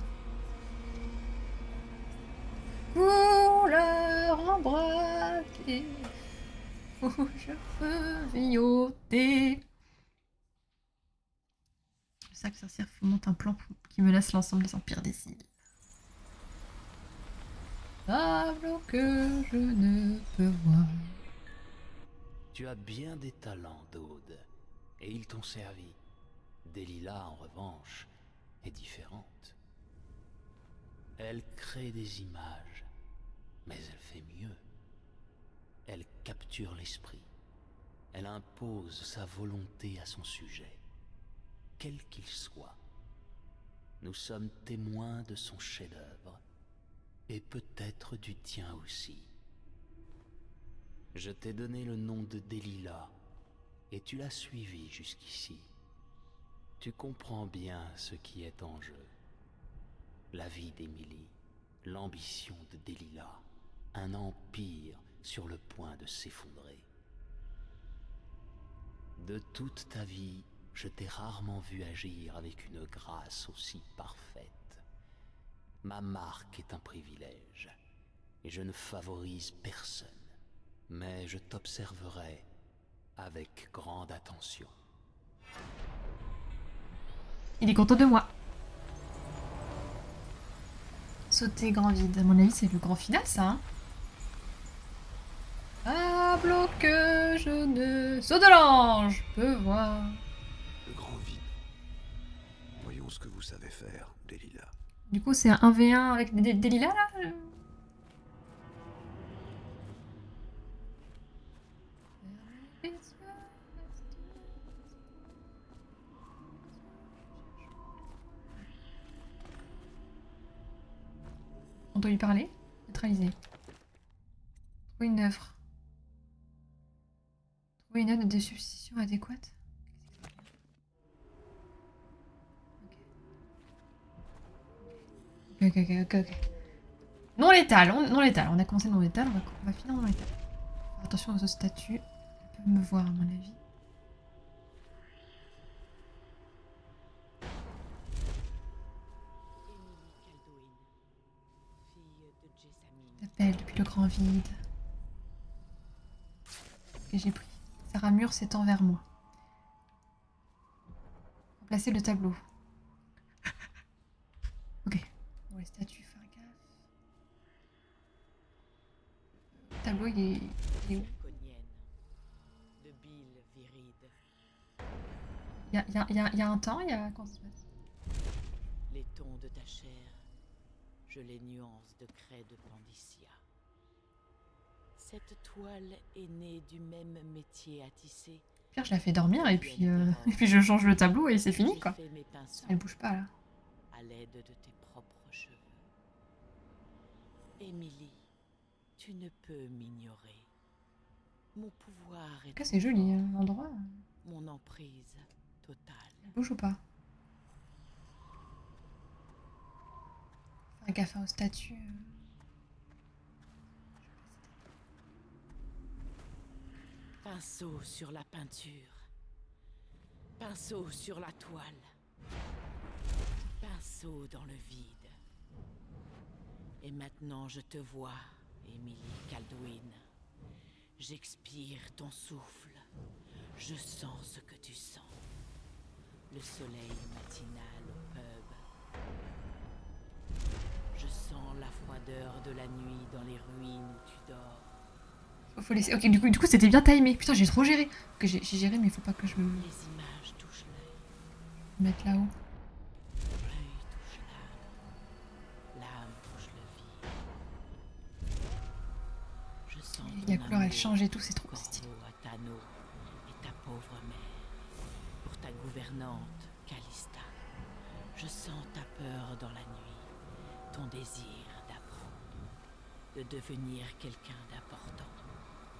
A: Couleur embraquée aux cheveux violets. Le sac sorcière fomente un plan qui menace l'ensemble des empires des îles. Tableau que je ne peux voir.
G: Tu as bien des talents, Daude, et ils t'ont servi. Delilah, en revanche, est différente. Elle crée des images, mais elle fait mieux. Elle capture l'esprit. Elle impose sa volonté à son sujet, quel qu'il soit. Nous sommes témoins de son chef-d'œuvre, et peut-être du tien aussi. Je t'ai donné le nom de Delilah, et tu l'as suivi jusqu'ici. Tu comprends bien ce qui est en jeu. La vie d'Emily, l'ambition de Delilah, un empire sur le point de s'effondrer. De toute ta vie, je t'ai rarement vu agir avec une grâce aussi parfaite. Ma marque est un privilège, et je ne favorise personne, mais je t'observerai avec grande attention.
A: Il est content de moi. Sauter grand vide. À mon avis, c'est le grand final, ça. Hein. Ah, bloc que je ne... Saut de l'ange. Peux voir.
C: Le grand vide. Voyons ce que vous savez faire, Delilah.
A: Du coup, c'est un 1v1 avec des lilas, là. On doit lui parler. Neutraliser. Trouver une œuvre. Trouver une œuvre de substitution adéquate. Ok. Non létal, non létal. On a commencé non létal, on va finir non létal. Attention aux autres statues. Elles peuvent me voir à mon avis. J'appelle depuis le grand vide. Que j'ai pris. Sa ramure s'étend vers moi. Remplacer le tableau. Ok. Bon, les statues, faire gaffe. Le tableau, il est où? Il y a un temps, il y a... Comment ça se passe?
D: Les tons de ta chair, je les nuance de craie de Pandicia. Cette toile est née du même métier à tisser.
A: Pire, je la fais dormir et puis je change le tableau et c'est fini quoi. Elle bouge pas là.
D: À l'aide de tes propres cheveux. Émilie, tu ne peux m'ignorer. Mon pouvoir est...
A: En tout cas, c'est joli l'endroit.
D: Mon emprise totale.
A: Elle bouge ou pas? Faire gaffe aux statues.
D: Pinceau sur la peinture. Pinceau sur la toile. Pinceau dans le vide. Et maintenant je te vois, Émilie Kaldwin. J'expire ton souffle. Je sens ce que tu sens. Le soleil matinal au pub. Je sens la froideur de la nuit dans les ruines où tu dors.
A: Faut laisser... Ok, du coup c'était bien timé. Putain, j'ai trop géré. Que j'ai géré, mais faut pas que je me
D: Les images touchent l'œil.
A: mette là-haut.
D: L'œil touche l'âme touche le vide. Je sens
A: La
D: ton
A: couleur elle
D: amour,
A: change et tout, c'est trop stylé.
D: Corvo Attano et ta pauvre mère. Pour ta gouvernante, Callista. Je sens ta peur dans la nuit. Ton désir d'apprendre. De devenir quelqu'un d'important.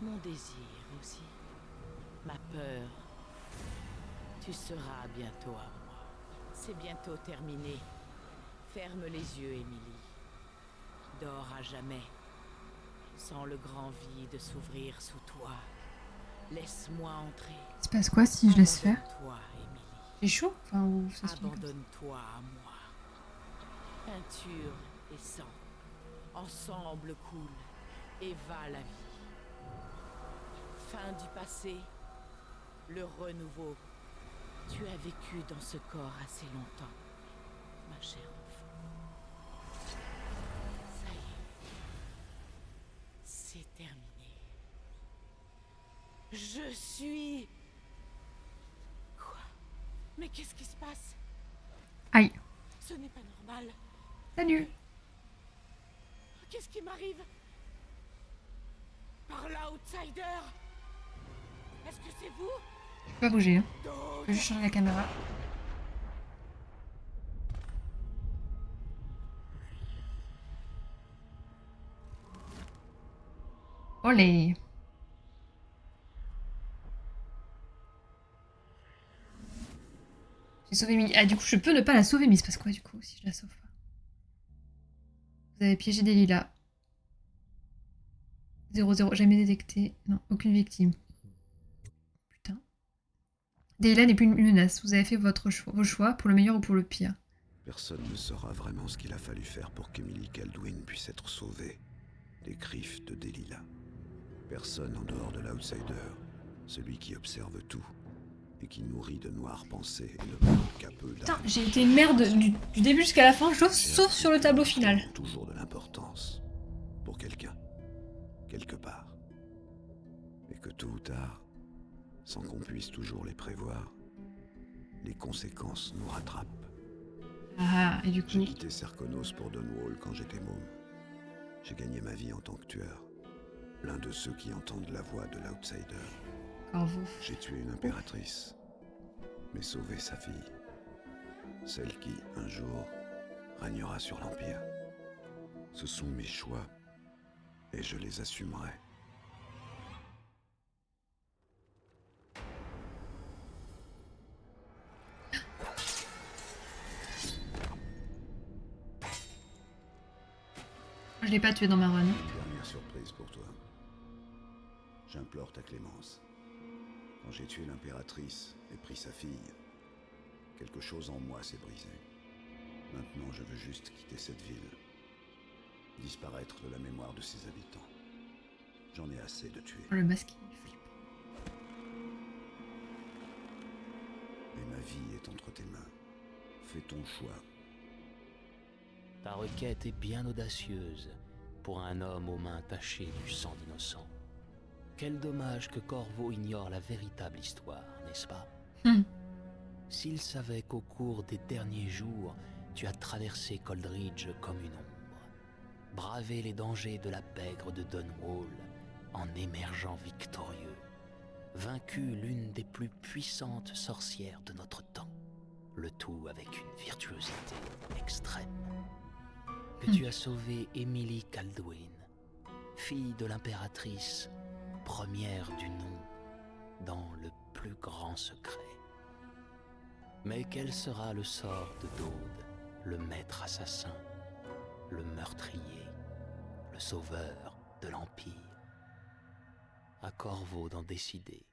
D: Mon désir aussi. Ma peur. Tu seras bientôt à moi. C'est bientôt terminé. Ferme les yeux, Émilie. Dors à jamais. Sens le grand vide s'ouvrir sous toi. Laisse-moi entrer.
A: Il se passe quoi si je laisse faire?
D: Abandonne-toi, Émilie.
A: J'ai chaud? Enfin, ou ça se finit comme ça?
D: Abandonne-toi à moi. Peinture et sang. Ensemble coule et va la vie. Fin du passé, le renouveau. Tu as vécu dans ce corps assez longtemps, ma chère enfant. Ça y est. C'est terminé. Je suis... Quoi? Mais qu'est-ce qui se passe?
A: Aïe.
D: Ce n'est pas normal.
A: Salut.
D: Qu'est-ce qui m'arrive? Par l'outsider? Est-ce que c'est vous?
A: Je peux pas bouger. Hein.
D: Dode.
A: Je peux juste changer la caméra. Olé. J'ai sauvé Millie. Ah, du coup, je peux ne pas la sauver, mais il se passe quoi, du coup, si je la sauve pas? Vous avez piégé des lilas. 0-0, jamais détecté. Non, aucune victime. Putain. Delilah n'est plus une menace. Vous avez fait vos choix, pour le meilleur ou pour le pire.
C: Personne ne saura vraiment ce qu'il a fallu faire pour qu'Emily Kaldwin puisse être sauvée des griffes de Delilah. Personne en dehors de l'outsider, celui qui observe tout, et qui nourrit de noires pensées le monde capeux
A: Putain,
C: d'âme.
A: j'ai été une merde du début jusqu'à la fin, sauf sur le tableau final.
C: Toujours de l'importance pour quelqu'un, quelque part. Et que tôt ou tard, sans qu'on puisse toujours les prévoir, les conséquences nous rattrapent.
A: Ah, et du
C: J'ai
A: coup...
C: quitté Serkonos pour Dunwall quand j'étais môme. J'ai gagné ma vie en tant que tueur. L'un de ceux qui entendent la voix de l'outsider.
A: Corvo.
C: J'ai tué une impératrice, mais sauvé sa fille. Celle qui, un jour, régnera sur l'Empire. Ce sont mes choix, et je les assumerai.
A: Je l'ai pas tué dans ma run.
C: Une dernière surprise pour toi. J'implore ta clémence. Quand j'ai tué l'impératrice et pris sa fille, quelque chose en moi s'est brisé. Maintenant, je veux juste quitter cette ville. Disparaître de la mémoire de ses habitants. J'en ai assez de tuer.
A: Le masque.
C: Et ma vie est entre tes mains. Fais ton choix.
G: Ta requête est bien audacieuse pour un homme aux mains tachées du sang d'innocents. Quel dommage que Corvo ignore la véritable histoire, n'est-ce pas? S'il savait qu'au cours des derniers jours, tu as traversé Coldridge comme une ombre, bravé les dangers de la pègre de Dunwall en émergeant victorieux, vaincu l'une des plus puissantes sorcières de notre temps, le tout avec une virtuosité extrême. Que tu as sauvé Emily Kaldwin, fille de l'impératrice, première du nom, dans le plus grand secret. Mais quel sera le sort de Dode, le maître assassin, le meurtrier, le sauveur de l'Empire? À Corvo d'en décider.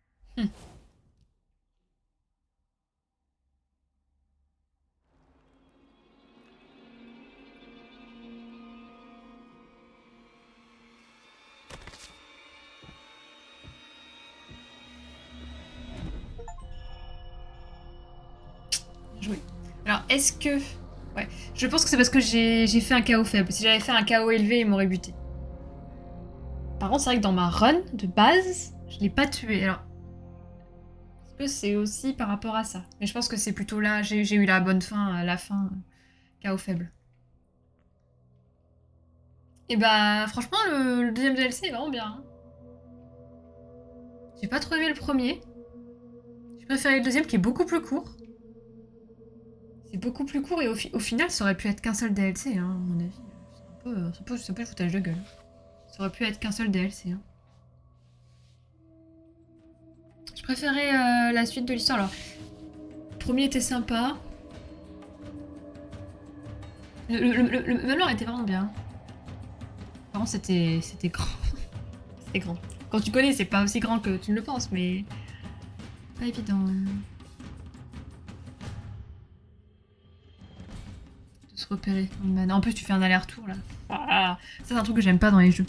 A: Joué. Alors, est-ce que... Ouais, je pense que c'est parce que j'ai fait un KO faible. Si j'avais fait un KO élevé, il m'aurait buté. Par contre, c'est vrai que dans ma run de base, je l'ai pas tué. Alors, est-ce que c'est aussi par rapport à ça? Mais je pense que c'est plutôt là, j'ai eu la bonne fin à la fin, KO faible. Et bah, franchement, le deuxième DLC est vraiment bien. Hein. J'ai pas trop aimé le premier. J'ai préféré le deuxième qui est beaucoup plus court. C'est beaucoup plus court et au final, ça aurait pu être qu'un seul DLC, hein, à mon avis. C'est un peu le foutage de gueule. Ça aurait pu être qu'un seul DLC. Hein. Je préférais la suite de l'histoire. Alors, le premier était sympa. Le manoir était vraiment bien. Par contre, c'était grand. C'était grand. Quand tu connais, c'est pas aussi grand que tu ne le penses, mais... Pas évident. De se repérer. En plus, tu fais un aller-retour, là. Ah, ça, c'est un truc que j'aime pas dans les jeux.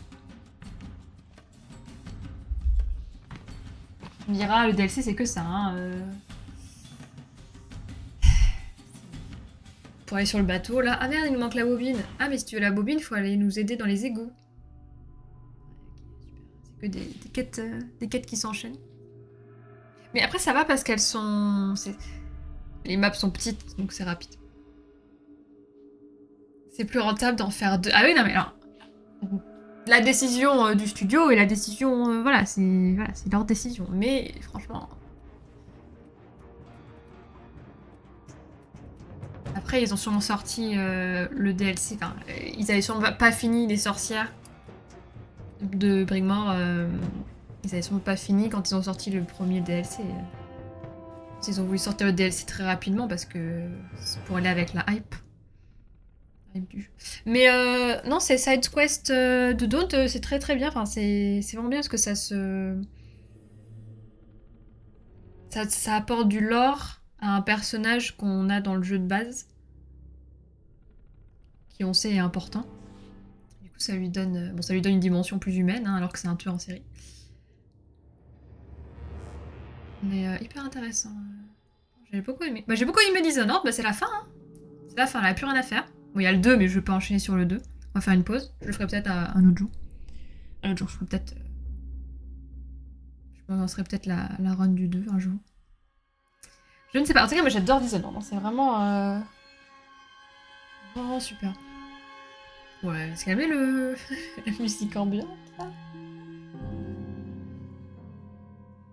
A: Tu me diras, le DLC, c'est que ça, hein. Pour aller sur le bateau, là. Ah merde, il nous manque la bobine. Ah, mais si tu veux la bobine, il faut aller nous aider dans les égouts. C'est que des quêtes qui s'enchaînent. Mais après, ça va parce qu'elles sont... Les maps sont petites, donc c'est rapide. C'est plus rentable d'en faire deux. Ah oui, non, mais alors... La décision du studio et la décision... voilà, c'est leur décision. Mais franchement... Après, ils ont sûrement sorti le DLC. Enfin, ils avaient sûrement pas fini les sorcières de Brigmore. Ils avaient sûrement pas fini quand ils ont sorti le premier DLC. Ils ont voulu sortir le DLC très rapidement parce que c'est pour aller avec la hype. Du jeu. Mais non, c'est Side Quest de Dawn, c'est très très bien. Enfin, c'est vraiment bien parce que ça se... Ça apporte du lore à un personnage qu'on a dans le jeu de base. Qui on sait est important. Du coup, ça lui donne... Bon, ça lui donne une dimension plus humaine, hein, alors que c'est un tueur en série. Mais hyper intéressant. J'ai beaucoup aimé. Bah, j'ai beaucoup aimé Dishonored, bah c'est la fin, hein. C'est la fin, elle a plus rien à faire. Bon, il y a le 2, mais je vais pas enchaîner sur le 2. On va faire une pause. Je le ferai peut-être à un autre jour. Un autre jour, je ferai peut-être... Je me lancerai peut-être la run du 2 un jour. Je ne sais pas. En tout cas, moi j'adore Dishonored. Hein. C'est vraiment... Vraiment super. Ouais, est-ce qu'elle met la musique ambiante, là